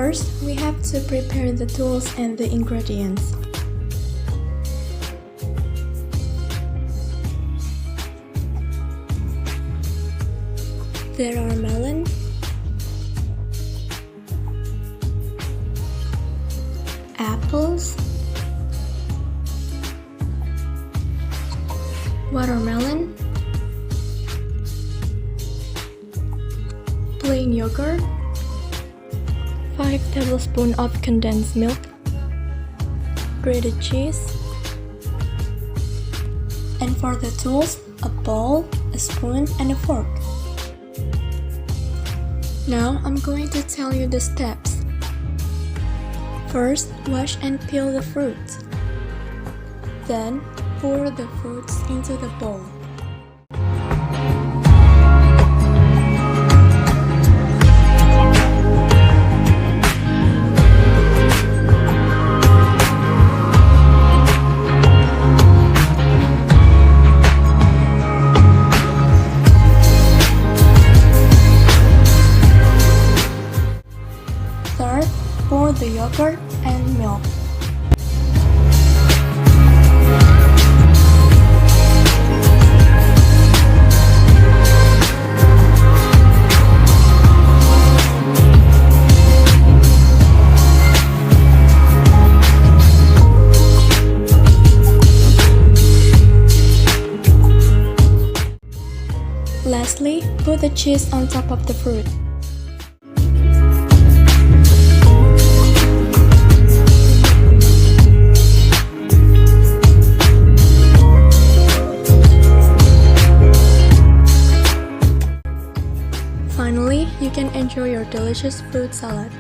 First, we have to prepare the tools and the ingredients. There are melon, apples, watermelon, plain yogurt, 5 tablespoons of condensed milk, grated cheese, and for the tools, a bowl, a spoon, and a fork. Now I'm going to tell you the steps. First, wash and peel the fruit. Then, pour the fruits into the bowl. Third, pour the yogurt and milk. Lastly, put the cheese on top of the fruit. Finally, you can enjoy your delicious fruit salad.